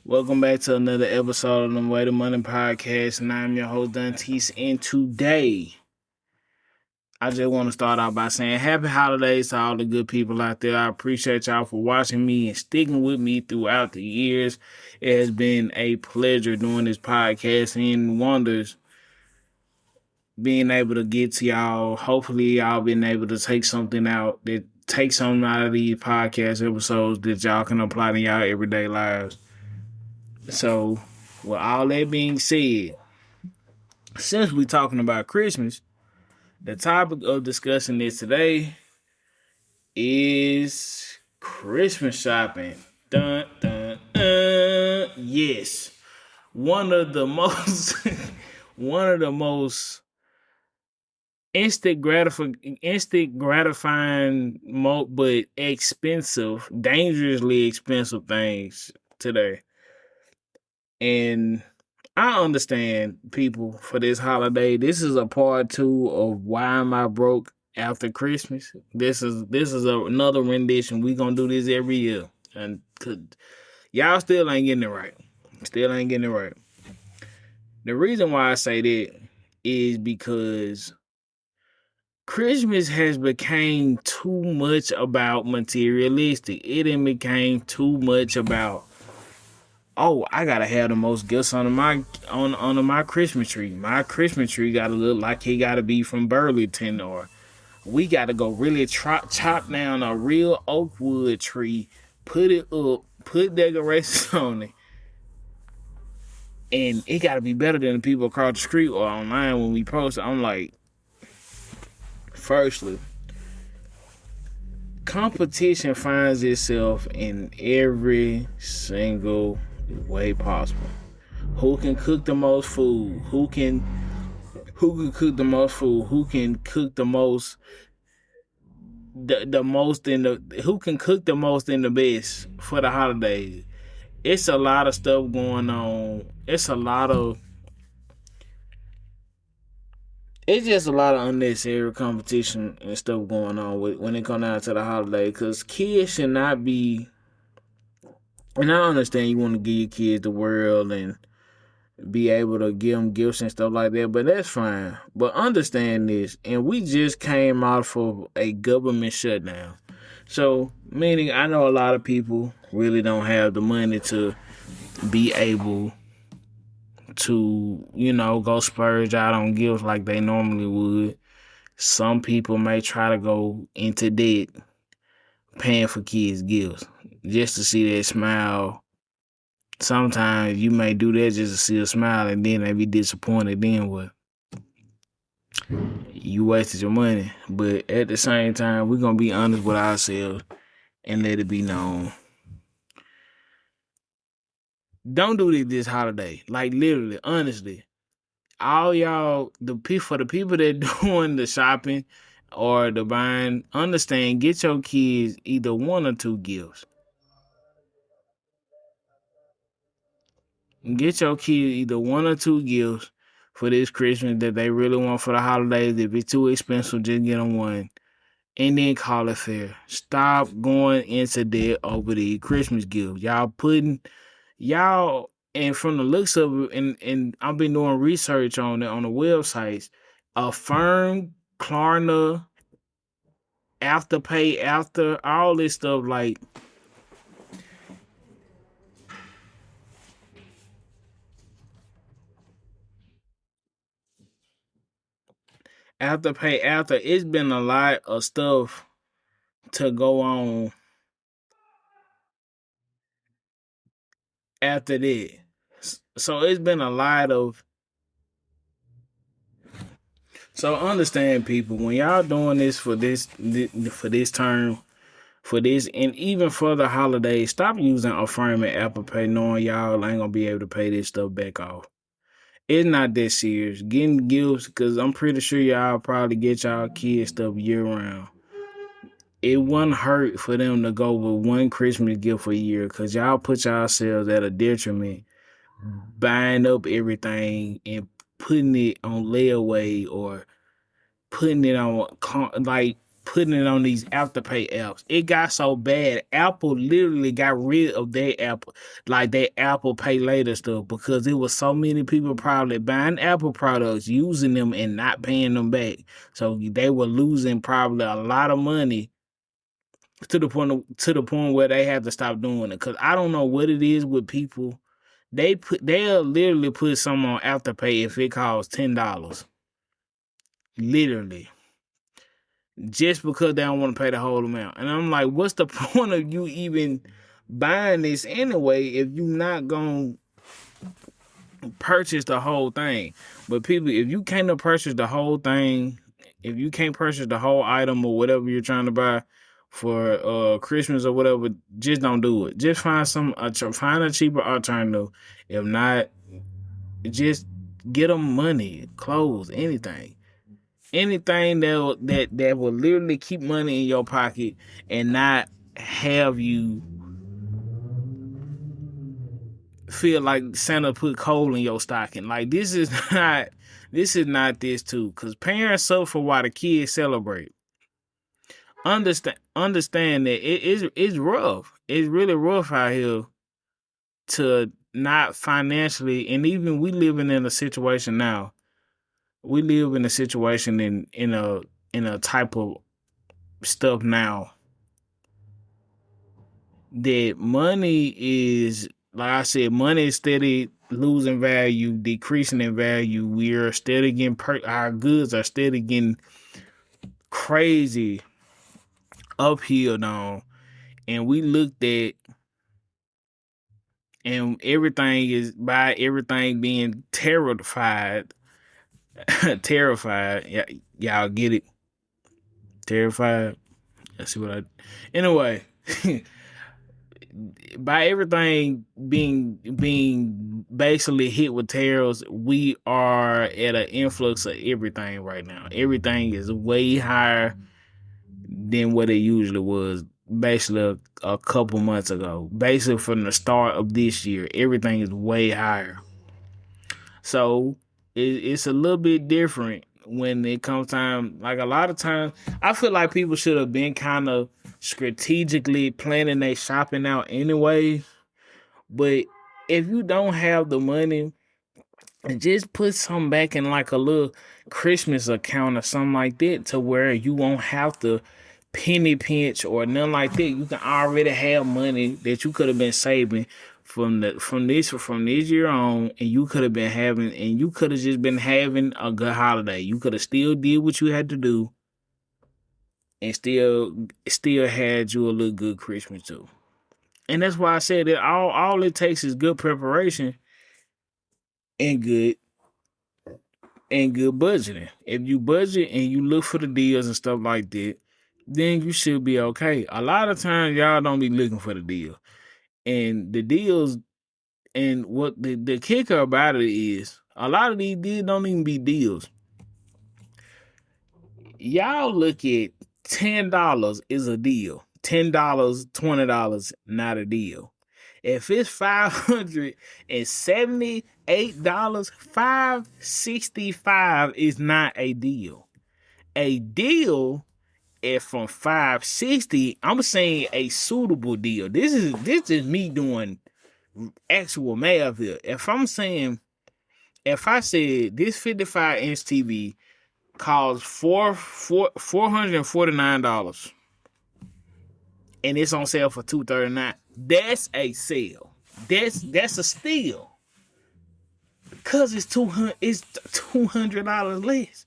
Welcome back to another episode of the Way to Money podcast, and I'm your host Dantes. And today, I just want to start out by saying happy holidays to all the good people out there. I appreciate y'all for watching me and sticking with me throughout the years. It has been a pleasure doing this podcast and wonders being able to get to y'all. Hopefully, y'all been able to take something out of these podcast episodes that y'all can apply to y'all everyday lives. So, with all that being said, since we're talking about Christmas, the topic of discussing this today is Christmas shopping. Dun dun dun. Yes, one of the most, one of the most instant gratifying, but expensive, dangerously expensive things today. And I understand people for this holiday. This is a part 2 of Why Am I Broke After Christmas. This is another rendition. We gonna do this every year, and y'all still ain't getting it right. Still ain't getting it right. The reason why I say that is because Christmas has became too much about materialistic. It done became too much about, oh, I gotta have the most gifts under my Christmas tree. My Christmas tree gotta look like he gotta be from Burlington, or we gotta go really chop down a real oak wood tree, put it up, put decorations on it, and it gotta be better than the people across the street or online when we post it. I'm like, firstly, competition finds itself in every single way possible. Who can cook the most food? Who can cook the most food? Who can cook the most the most in the who can cook the most in the best for the holidays? It's a lot of stuff going on. It's just a lot of unnecessary competition and stuff going on when it comes down to the holiday. Because kids should not be. And I understand you want to give your kids the world and be able to give them gifts and stuff like that, but that's fine. But understand this, and we just came out of a government shutdown. So, meaning I know a lot of people really don't have the money to be able to, go splurge out on gifts like they normally would. Some people may try to go into debt paying for kids' gifts just to see that smile. Sometimes you may do that just to see a smile, and then they be disappointed. Then what? You wasted your money. But at the same time, we're gonna be honest with ourselves and let it be known. Don't do this holiday. Like literally, honestly, all y'all, for the people that doing the shopping or the buying, understand. Get your kids either one or two gifts. Get your kids either one or two gifts for this Christmas that they really want for the holidays. If it's too expensive, just get them one. And then call it fair. Stop going into debt over the Christmas gifts. And from the looks of it, and I've been doing research on it on the websites, Affirm, Klarna, Afterpay, after all this stuff like it's been a lot of stuff to go on after that. So it's been a lot of. So understand, people, when y'all doing this for this term, for this, and even for the holidays, stop using Affirm and Apple Pay, knowing y'all ain't gonna be able to pay this stuff back off. It's not that serious. Getting gifts, because I'm pretty sure y'all probably get y'all kids stuff year round. It wouldn't hurt for them to go with one Christmas gift a year, because y'all put yourselves at a detriment buying up everything and putting it on layaway or putting it on, like, putting it on these afterpay apps. It got so bad, Apple literally got rid of their Apple, like their Apple Pay Later stuff, because it was so many people probably buying Apple products, using them and not paying them back. So they were losing probably a lot of money to the point where they had to stop doing it. Cause I don't know what it is with people. They'll literally put some on afterpay if it costs $10. Literally. Just because they don't want to pay the whole amount. And I'm like, what's the point of you even buying this anyway if you're not going to purchase the whole thing? But people, if you can't purchase the whole thing, if you can't purchase the whole item or whatever you're trying to buy for Christmas or whatever, just don't do it. Just find find a cheaper alternative. If not, just get them money, clothes, anything. Anything that will literally keep money in your pocket and not have you feel like Santa put coal in your stocking. Like this is not this too. Cause parents suffer while the kids celebrate. Understand that it's rough. It's really rough out here to not financially, and even we living in a situation now. We live in a situation in a type of stuff now that money is, like I said, money is steady losing value, decreasing in value. We are steady getting our goods are steady getting crazy uphill now, and we looked at, and everything being terrified. Terrified. Yeah, y'all get it. Terrified. Let's see what I. Anyway, by everything being basically hit with tariffs, we are at an influx of everything right now. Everything is way higher than what it usually was. Basically, a couple months ago. Basically, from the start of this year, everything is way higher. So it's a little bit different when it comes time. Like a lot of times, I feel like people should have been kind of strategically planning their shopping out anyway. But if you don't have the money, just put some back in like a little Christmas account or something like that, to where you won't have to penny pinch or nothing like that. You can already have money that you could have been saving from this year on, and you could have been having, and you could have just been having a good holiday. You could have still did what you had to do, and still had you a little good Christmas too. And that's why I said that all it takes is good preparation and good budgeting. If you budget and you look for the deals and stuff like that, then you should be okay. A lot of times y'all don't be looking for the deal. And the deals, and what the kicker about it is, a lot of these deals don't even be deals. Y'all look at $10 is a deal. $10, $20, not a deal. If it's $578, $565 is not a deal. A deal, if from $560, I'm saying a suitable deal. This is me doing actual math here. If I said this 55-inch TV costs $449 and it's on sale for $239, that's a sale. That's a steal. Because it's $200 less.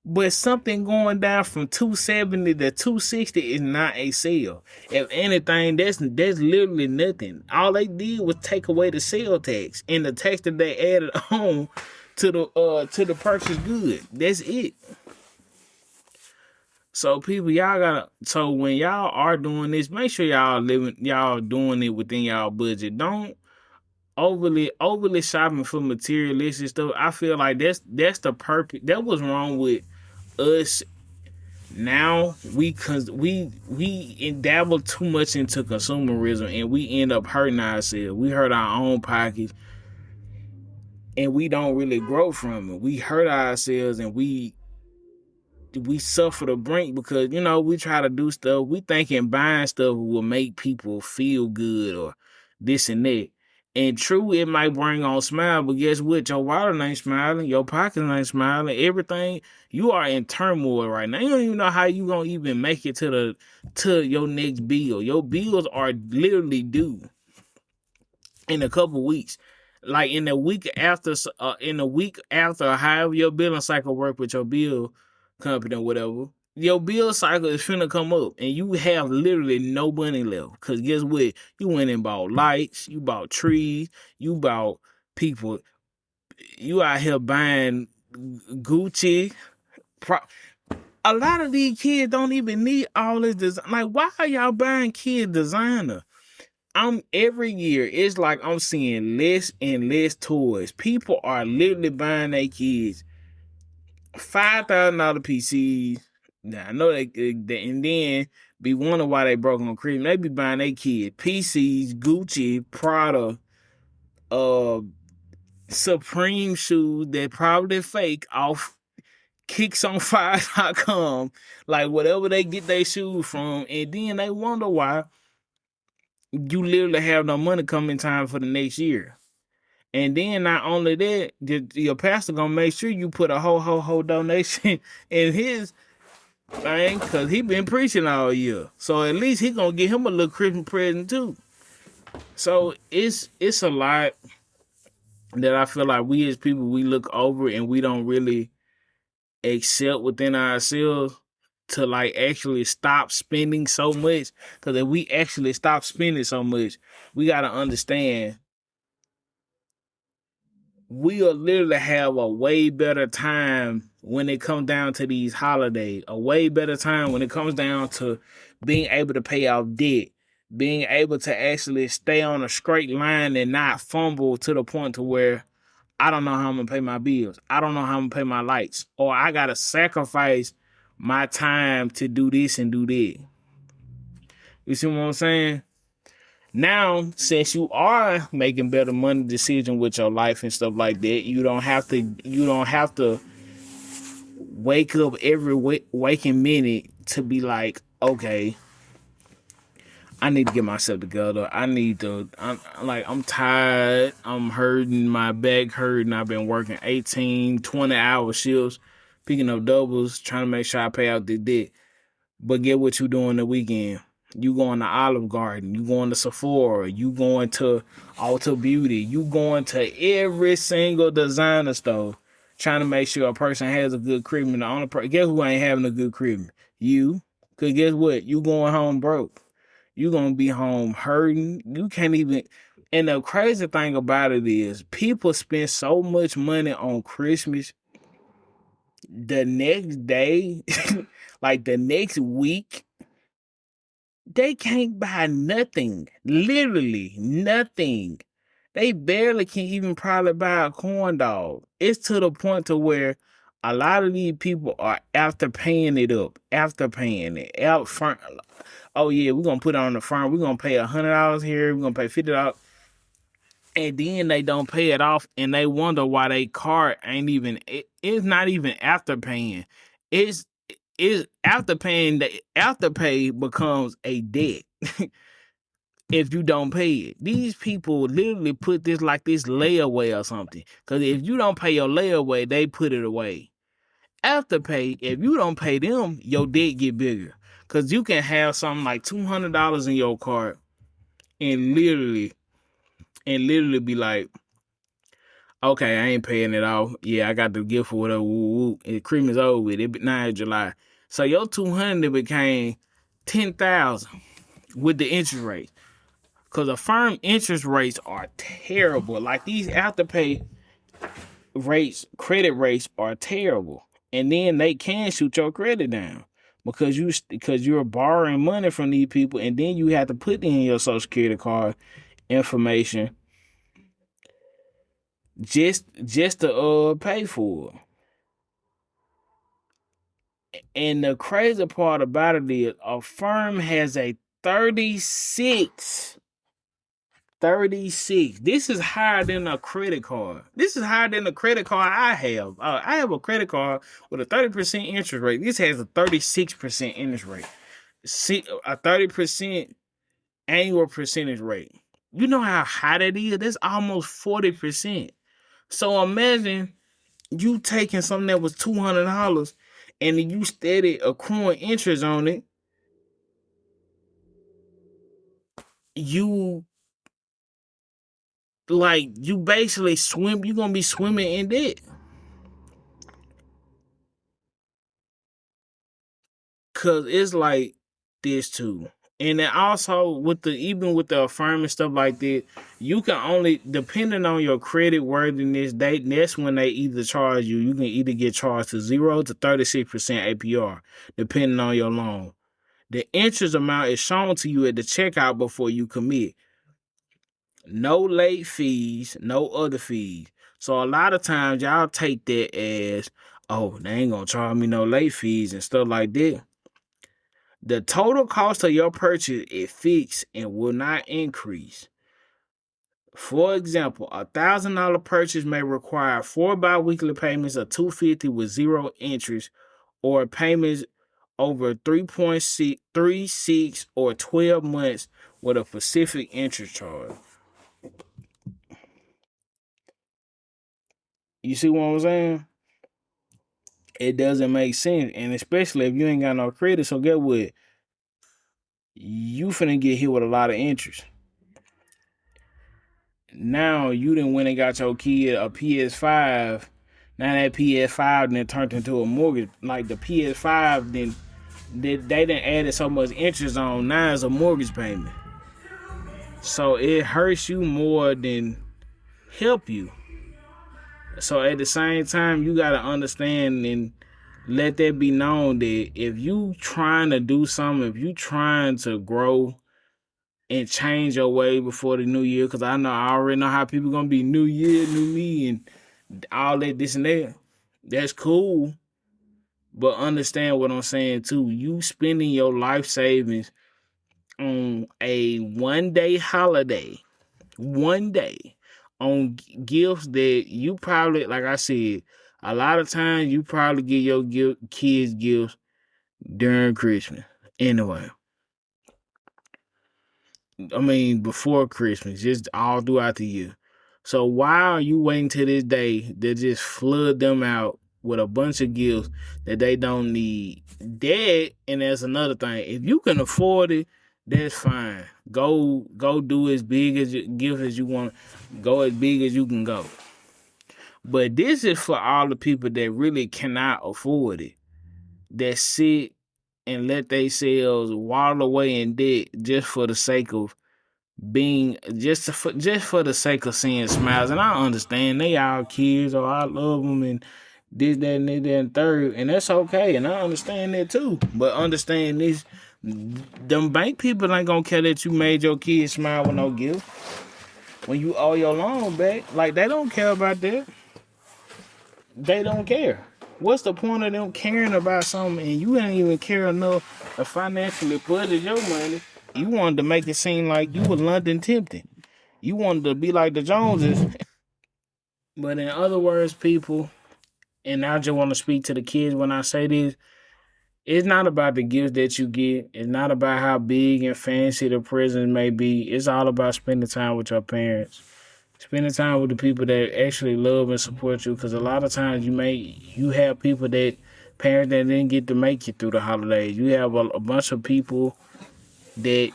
But something going down from $270 to $260 is not a sale. If anything, that's literally nothing. All they did was take away the sale tax and the tax that they added on to the purchase good. That's it. So people, so when y'all are doing this, make sure y'all doing it within y'all budget. Don't overly shopping for materialistic stuff. I feel like that's the purpose. That was wrong with us. Now we dabble too much into consumerism, and we end up hurting ourselves. We hurt our own pockets, and we don't really grow from it. We hurt ourselves, and we we suffer the brink because we try to do stuff. We thinking buying stuff will make people feel good or this and that. And true, it might bring on smile, but guess what? Your wallet ain't smiling, your pockets ain't smiling, everything. You are in turmoil right now. You don't even know how you gonna even make it to your next bill. Your bills are literally due in a couple weeks. Like in the week after, however your billing cycle work with your bill company or whatever, your bill cycle is finna come up, and you have literally no money left. Cause guess what? You went and bought lights, you bought trees, you bought people. You out here buying Gucci. A lot of these kids don't even need all this design. Like, why are y'all buying kid designer? I'm every year, it's like I'm seeing less and less toys. People are literally buying their kids $5,000 PCs. Now I know they and then be wondering why they broke on Christmas. They be buying their kids PCs, Gucci, Prada, uh, Supreme shoes that probably fake off kicksonfire.com, like whatever they get their shoes from, and then they wonder why you literally have no money coming time for the next year. And then not only that, your pastor gonna make sure you put a whole donation in his thing, cause he been preaching all year. So at least he gonna get him a little Christmas present too. So it's a lot that I feel like we as people, we look over and we don't really accept within ourselves to like actually stop spending so much. Cause if we actually stop spending so much, we gotta understand we'll literally have a way better time when it comes down to these holidays. A way better time when it comes down to being able to pay off debt, being able to actually stay on a straight line and not fumble to the point to where I don't know how I'm gonna pay my bills. I don't know how I'm gonna pay my lights, or I gotta sacrifice my time to do this and do that. You see what I'm saying? Now, since you are making better money decisions with your life and stuff like that, you don't have to wake up every waking minute to be like, okay, I need to get myself together. I'm tired. I'm hurting. My back hurting. I've been working 18, 20-hour shifts, picking up doubles, trying to make sure I pay out the debt. But get what you doing the weekend. You going to Olive Garden. You going to Sephora. You going to Ulta Beauty. You going to every single designer store, trying to make sure a person has a good Christmas. The only person, guess who ain't having a good Christmas? You. Cause guess what? You going home broke. You gonna be home hurting. You can't even. And the crazy thing about it is, people spend so much money on Christmas. The next day, like the next week, they can't buy nothing. Literally nothing. They barely can even probably buy a corn dog. It's to the point to where a lot of these people are after paying it up, after paying it out front. Oh yeah, we're gonna put it on the front. We're gonna pay $100 here. We're gonna pay $50, and then they don't pay it off, and they wonder why they card ain't even. It's not even after paying. It's is after paying. The after pay becomes a debt if you don't pay it. These people literally put this like this layaway or something. Because if you don't pay your layaway, they put it away. Afterpay, if you don't pay them, your debt get bigger. Because you can have something like $200 in your card and literally be like, okay, I ain't paying it off. Yeah, I got the gift or whatever. Woo, woo. And Christmas over with. Now it's July. So your 200 became 10,000 with the interest rate. Because the firm interest rates are terrible. Like these afterpay rates, credit rates are terrible. And then they can shoot your credit down because you're borrowing money from these people, and then you have to put in your social security card information just to pay for it. And the crazy part about it is a firm has a 36 36. This is higher than a credit card. This is higher than the credit card I have. I have a credit card with a 30% interest rate. This has a 36% interest rate. See, a 30% annual percentage rate. You know how high that is? That's almost 40%. So imagine you taking something that was $200 and you steady accruing interest on it. You you basically swim. You're gonna be swimming in debt. Cause it's like this too. And then also with even with the affirming stuff like that, you can only depending on your credit worthiness, that's when they either charge you. You can either get charged to 0 to 36% APR, depending on your loan. The interest amount is shown to you at the checkout before you commit. No late fees, no other fees. So a lot of times y'all take that as, oh, they ain't gonna charge me no late fees and stuff like that. The total cost of your purchase is fixed and will not increase. For example, $1,000 purchase may require 4 biweekly payments of $250 with 0 interest, or payments over 3.36 or 12 months with a specific interest charge. You see what I'm saying? It doesn't make sense, and especially if you ain't got no credit. So get what? You finna get hit with a lot of interest. Now you done went and got your kid a PS5. Now that PS5 then turned into a mortgage. Like the PS5 then they done added so much interest on. Now it's a mortgage payment. So it hurts you more than help you. So at the same time, you gotta understand and let that be known that if you trying to do something, if you trying to grow and change your way before the new year, because I already know how people gonna be new year, new me, and all that, this and that. That's cool, but understand what I'm saying too. You spending your life savings on a 1 day holiday, 1 day, on gifts that you probably, like I said, a lot of times you probably get your kids gifts during Christmas. Anyway, I mean, before Christmas, just all throughout the year. So why are you waiting to this day to just flood them out with a bunch of gifts that they don't need? That, and that's another thing. If you can afford it, that's fine. Go do as big as gift as you want. Go as big as you can go. But this is for all the people that really cannot afford it, that sit and let themselves waddle away in debt just for the sake of being just for the sake of seeing smiles. And I understand they all kids, or I love them, and this, that, and that, and third, and that's okay, and I understand that too. But understand this: them bank people ain't gonna care that you made your kids smile with no gift when you owe your loan back. Like, they don't care about that. They don't care. What's the point of them caring about something and you ain't even care enough to financially budget your money? You wanted to make it seem like you were London tempting. You wanted to be like the Joneses. But in other words, people, and I just want to speak to the kids when I say this, it's not about the gifts that you get. It's not about how big and fancy the presents may be. It's all about spending time with your parents. Spending time with the people that actually love and support you, because a lot of times you have people that parents that didn't get to make it through the holidays. You have a bunch of people that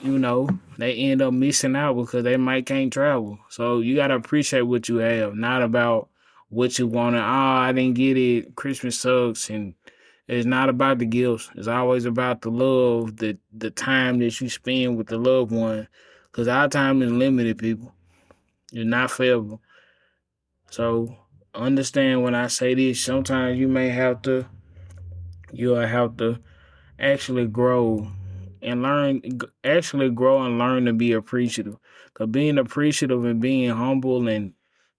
they end up missing out because they might can't travel. So you gotta appreciate what you have, not about what you wanted. Oh, I didn't get it. Christmas sucks, and it's not about the gifts. It's always about the love, the time that you spend with the loved one, because our time is limited, people. It's not forever. So understand when I say this, sometimes you'll have to actually grow and learn to be appreciative. Cause being appreciative and being humble, and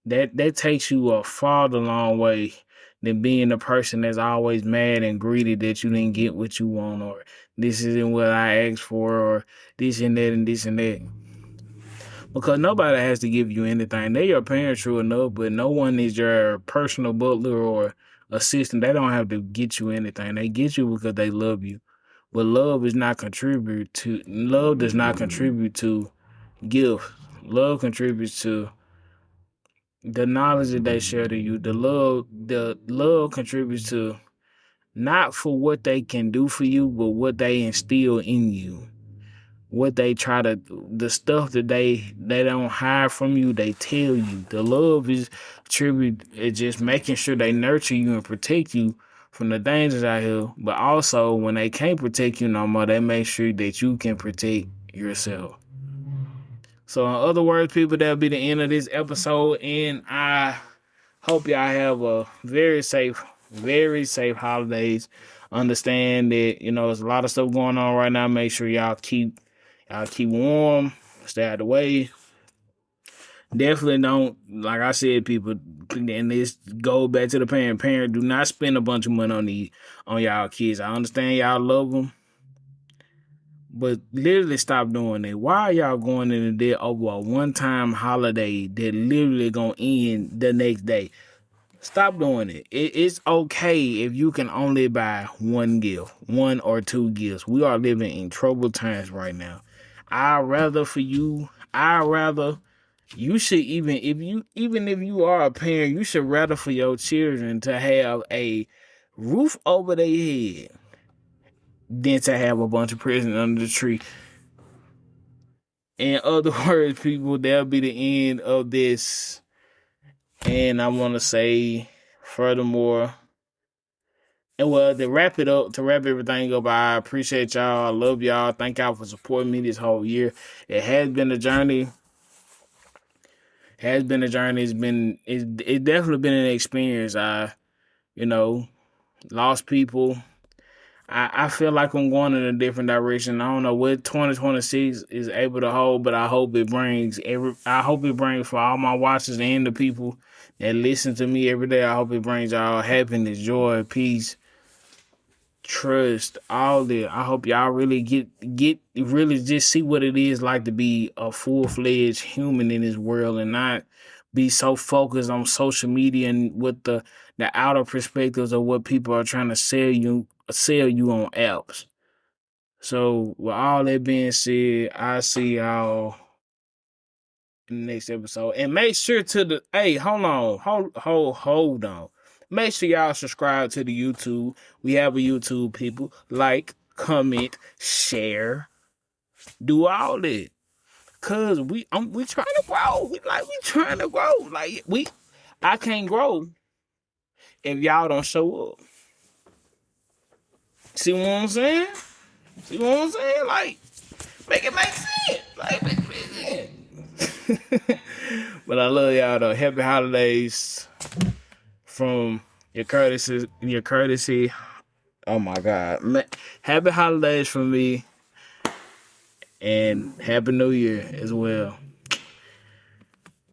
that takes you a far the long way than being the person that's always mad and greedy that you didn't get what you want, or this isn't what I asked for, or this and that and this and that. because nobody has to give you anything. They're your parents, true enough, but no one is your personal butler or assistant. They don't have to get you anything. They get you because they love you. But love does not contribute to gifts. Love contributes to the knowledge that they share to you. The love contributes to not for what they can do for you, but what they instill in you. What they try to, the stuff that they don't hide from you, they tell you. The love is tribute, it's just making sure they nurture you and protect you from the dangers out here. But also, when they can't protect you no more, they make sure that you can protect yourself. So, in other words, people, that'll be the end of this episode, and I hope y'all have a very safe holidays. Understand that there's a lot of stuff going on right now. Make sure y'all keep warm, stay out of the way. Definitely don't, like I said, people, and this go back to the parent. Parent, do not spend a bunch of money on y'all kids. I understand y'all love them, but literally stop doing that. Why are y'all going into debt over a one-time holiday that literally gonna end the next day? Stop doing it. It's okay if you can only buy one gift, one or two gifts. We are living in troubled times right now. I'd rather for you, I'd rather you should even if you are a parent, you should rather for your children to have a roof over their head than to have a bunch of presents under the tree. In other words, people, that'll be the end of this. And I want to say, furthermore, and well, to wrap everything up, I appreciate y'all. I love y'all. Thank y'all for supporting me this whole year. It has been a journey. It's definitely been an experience. You know, lost people. I feel like I'm going in a different direction. I don't know what 2026 is able to hold, but I hope it brings for all my watchers and the people that listen to me every day. I hope it brings y'all happiness, joy, peace, trust, all that. I hope y'all really get really just see what it is like to be a full-fledged human in this world and not be so focused on social media and with the outer perspectives of what people are trying to sell you on apps. So with all that being said, I see y'all in the next episode. And make sure hey, hold on. Hold on. Make sure y'all subscribe to the YouTube. We have a YouTube, people. Like, comment, share, do all that. Cause we trying to grow. We trying to grow. I can't grow if y'all don't show up. See what I'm saying? Like, make it make sense. Like, make it make sense. But I love y'all though. Happy holidays from your courtesy. Oh my God. Happy holidays from me and Happy New Year as well.